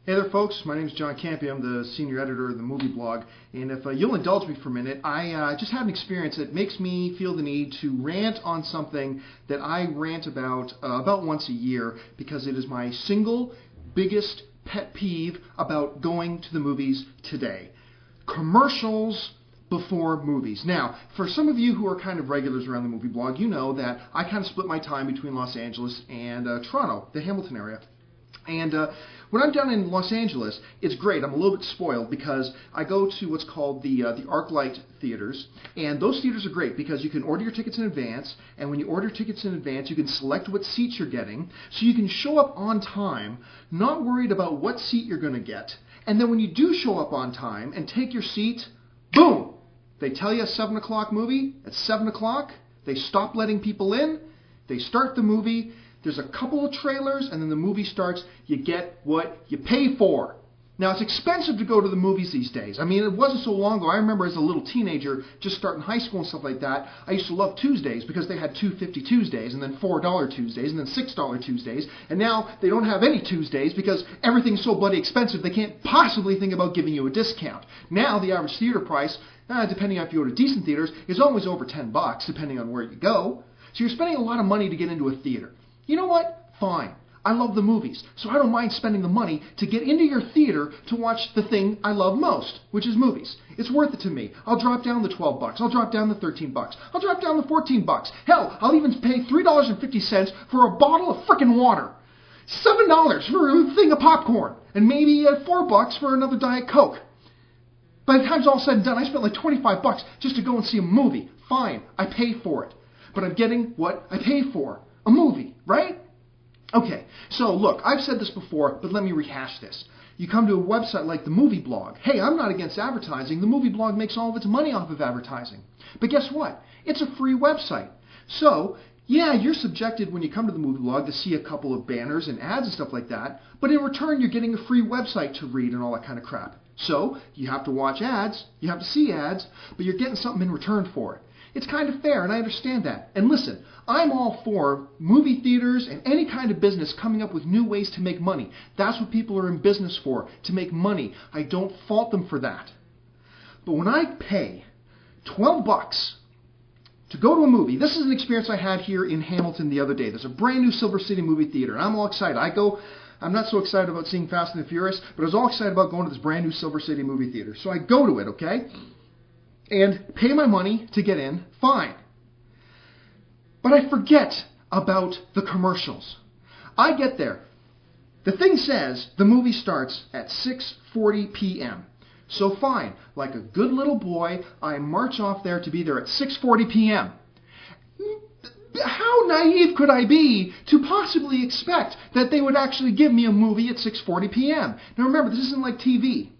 Hey there folks, my name is John Campea. I'm the senior editor of the movie blog, and if you'll indulge me for a minute, I just had an experience that makes me feel the need to rant on something that I rant about once a year, because it is my single biggest pet peeve about going to the movies today. Commercials before movies. Now, for some of you who are kind of regulars around the movie blog, you know that I kind of split my time between Los Angeles and Toronto, the Hamilton area. And when I'm down in Los Angeles, it's great. I'm a little bit spoiled because I go to what's called the ArcLight theaters, and those theaters are great because you can order your tickets in advance, and when you order tickets in advance, you can select what seats you're getting, so you can show up on time, not worried about what seat you're going to get. And then when you do show up on time and take your seat, boom! They tell you a 7 o'clock movie. At 7 o'clock, they stop letting people in. They start the movie. There's a couple of trailers, and then the movie starts. You get what you pay for. Now, it's expensive to go to the movies these days. I mean, it wasn't so long ago. I remember as a little teenager, just starting high school and stuff like that, I used to love Tuesdays because they had $2.50 Tuesdays, and then $4 Tuesdays, and then $6 Tuesdays. And now they don't have any Tuesdays because everything's so bloody expensive they can't possibly think about giving you a discount. Now, the average theater price, depending on if you go to decent theaters, is always over $10, depending on where you go. So you're spending a lot of money to get into a theater. You know what? Fine. I love the movies, so I don't mind spending the money to get into your theater to watch the thing I love most, which is movies. It's worth it to me. I'll drop down the $12. I'll drop down the $13. I'll drop down the $14. Hell, I'll even pay $3.50 for a bottle of frickin' water. $7 for a thing of popcorn, and maybe $4 for another Diet Coke. By the time it's all said and done, I spent like $25 just to go and see a movie. Fine, I pay for it. But I'm getting what I pay for. A movie, right? Okay, so look, I've said this before, but let me rehash this. You come to a website like the movie blog. Hey, I'm not against advertising. The movie blog makes all of its money off of advertising. But guess what? It's a free website. So, yeah, you're subjected when you come to the movie blog to see a couple of banners and ads and stuff like that, but in return you're getting a free website to read and all that kind of crap. So, you have to watch ads, you have to see ads, but you're getting something in return for it. It's kind of fair, and I understand that. And listen, I'm all for movie theaters and any kind of business coming up with new ways to make money. That's what people are in business for, to make money. I don't fault them for that. But when I pay $12 to go to a movie, this is an experience I had here in Hamilton the other day. There's a brand new Silver City movie theater, and I'm all excited. I'm not so excited about seeing Fast and the Furious, but I was all excited about going to this brand new Silver City movie theater. So I go to it, okay? And pay my money to get in, fine. But I forget about the commercials. I get there. The thing says the movie starts at 6:40 p.m. So fine, like a good little boy, I march off there to be there at 6:40 p.m. How naive could I be to possibly expect that they would actually give me a movie at 6:40 p.m.? Now remember, this isn't like TV.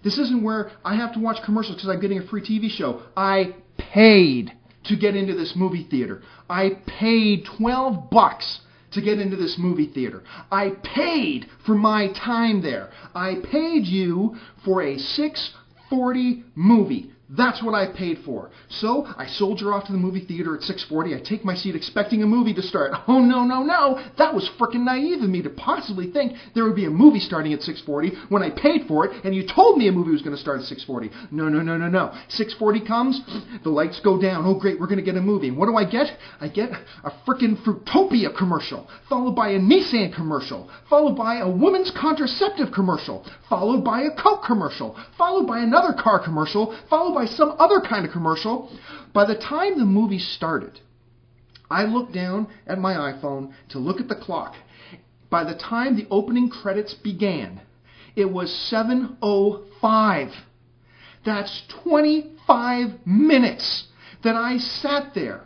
This isn't where I have to watch commercials because I'm getting a free TV show. I paid to get into this movie theater. I paid $12 to get into this movie theater. I paid for my time there. I paid you for a 6:40 movie. That's what I paid for. So I soldier off to the movie theater at 6:40. I take my seat expecting a movie to start. Oh, no, no, no. That was frickin' naive of me to possibly think there would be a movie starting at 6:40 when I paid for it and you told me a movie was going to start at 6:40. No, no, no, no, no. 6:40 comes, the lights go down. Oh, great, we're going to get a movie. And what do I get? I get a frickin' Fruitopia commercial, followed by a Nissan commercial, followed by a women's contraceptive commercial, followed by a Coke commercial, followed by another car commercial, followed by some other kind of commercial. By the time the movie started, I looked down at my iPhone to look at the clock. By the time the opening credits began, it was 7:05. That's 25 minutes that I sat there.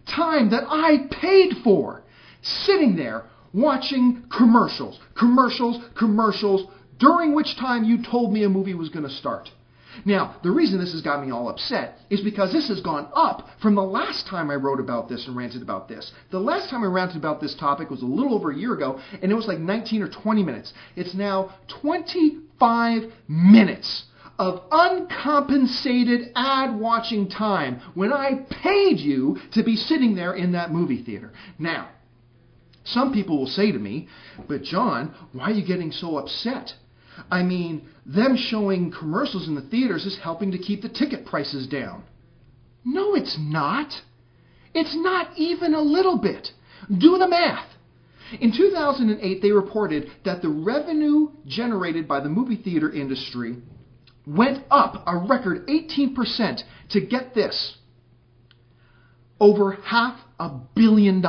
Time that I paid for, sitting there watching commercials, during which time you told me a movie was going to start. Now, the reason this has got me all upset is because this has gone up from the last time I wrote about this and ranted about this. The last time I ranted about this topic was a little over a year ago, and it was like 19 or 20 minutes. It's now 25 minutes of uncompensated ad-watching time when I paid you to be sitting there in that movie theater. Now, some people will say to me, but John, why are you getting so upset? I mean, them showing commercials in the theaters is helping to keep the ticket prices down. No, it's not. It's not even a little bit. Do the math. In 2008, they reported that the revenue generated by the movie theater industry went up a record 18% to, get this, over $500 million.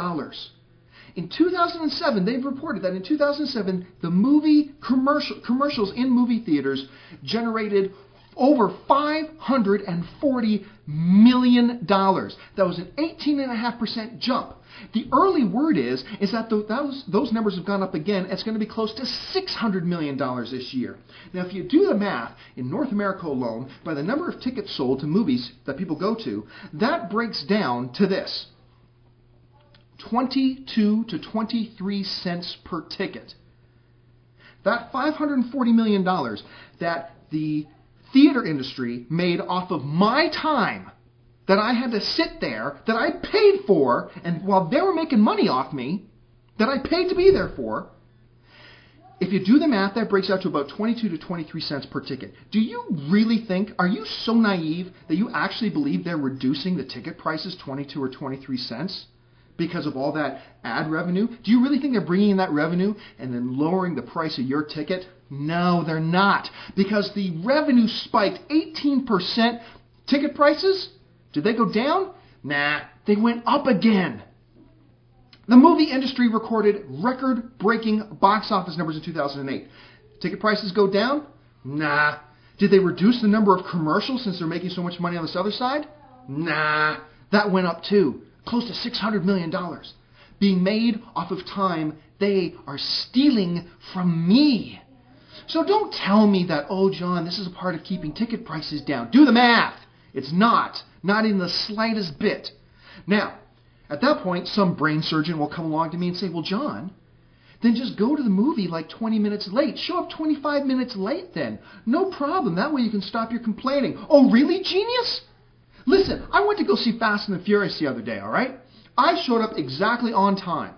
In 2007, they've reported that in 2007, the movie commercials in movie theaters generated over $540 million. That was an 18.5% jump. The early word is that those numbers have gone up again. It's going to be close to $600 million this year. Now, if you do the math, in North America alone, by the number of tickets sold to movies that people go to, that breaks down to this: 22 to 23 cents per ticket. That $540 million that the theater industry made off of my time that I had to sit there, that I paid for, and while they were making money off me, that I paid to be there for, if you do the math, that breaks out to about 22 to 23 cents per ticket. Do you really think, are you so naive that you actually believe they're reducing the ticket prices 22 or 23 cents because of all that ad revenue? Do you really think they're bringing in that revenue and then lowering the price of your ticket? No, they're not, because the revenue spiked 18%. Ticket prices, did they go down? Nah, they went up again. The movie industry recorded record-breaking box office numbers in 2008. Ticket prices go down? Nah. Did they reduce the number of commercials since they're making so much money on this other side? Nah. That went up too. Close to $600 million. Being made off of time they are stealing from me. So don't tell me that, oh, John, this is a part of keeping ticket prices down. Do the math. It's not. Not in the slightest bit. Now, at that point, some brain surgeon will come along to me and say, well, John, then just go to the movie like 20 minutes late. Show up 25 minutes late then. No problem. That way you can stop your complaining. Oh, really, genius? Listen, I went to go see Fast and the Furious the other day, all right? I showed up exactly on time.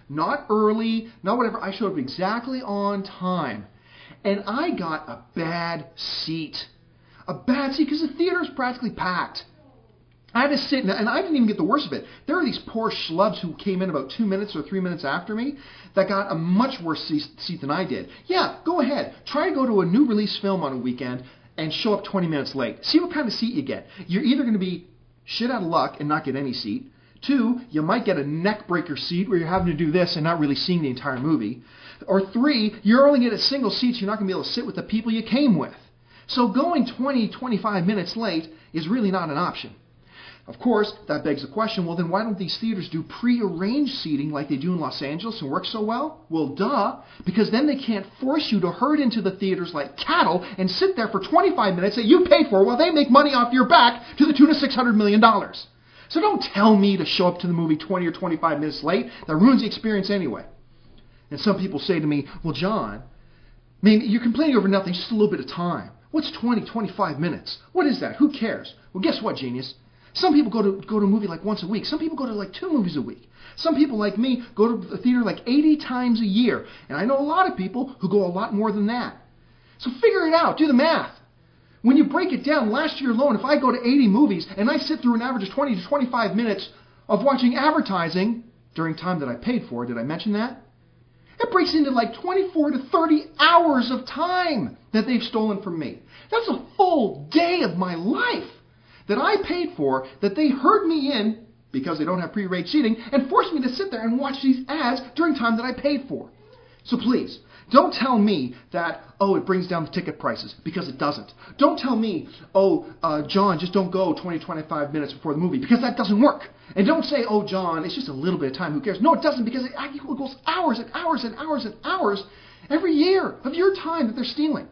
Not early, not whatever. I showed up exactly on time. And I got a bad seat. A bad seat because the theater is practically packed. I had to sit, and I didn't even get the worst of it. There were these poor schlubs who came in about 2 minutes or 3 minutes after me that got a much worse seat than I did. Yeah, go ahead. Try to go to a new release film on a weekend and show up 20 minutes late. See what kind of seat you get. You're either going to be shit out of luck and not get any seat. 2, you might get a neck breaker seat where you're having to do this and not really seeing the entire movie. Or 3, you're only getting a single seat, so you're not going to be able to sit with the people you came with. So going 20, 25 minutes late is really not an option. Of course, that begs the question, well, then why don't these theaters do pre-arranged seating like they do in Los Angeles and work so well? Well, duh, because then they can't force you to herd into the theaters like cattle and sit there for 25 minutes that you paid for while they make money off your back to the tune of $600 million. So don't tell me to show up to the movie 20 or 25 minutes late. That ruins the experience anyway. And some people say to me, well, John, you're complaining over nothing, just a little bit of time. What's 20, 25 minutes? What is that? Who cares? Well, guess what, genius? Some people go to a movie like once a week. Some people go to like 2 movies a week. Some people like me go to the theater like 80 times a year. And I know a lot of people who go a lot more than that. So figure it out. Do the math. When you break it down, last year alone, if I go to 80 movies and I sit through an average of 20 to 25 minutes of watching advertising during time that I paid for, did I mention that? It breaks into like 24 to 30 hours of time that they've stolen from me. That's a full day of my life that I paid for, that they herd me in because they don't have pre-arranged seating and forced me to sit there and watch these ads during time that I paid for. So please, don't tell me that, oh, it brings down the ticket prices, because it doesn't. Don't tell me, oh, John, just don't go 20, 25 minutes before the movie, because that doesn't work. And don't say, oh, John, it's just a little bit of time, who cares? No, it doesn't, because it equals hours and hours and hours and hours every year of your time that they're stealing.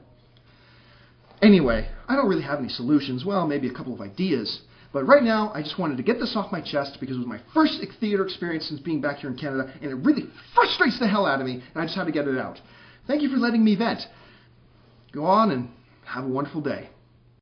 Anyway, I don't really have any solutions. Well, maybe a couple of ideas. But right now, I just wanted to get this off my chest because it was my first theater experience since being back here in Canada, and it really frustrates the hell out of me, and I just had to get it out. Thank you for letting me vent. Go on and have a wonderful day.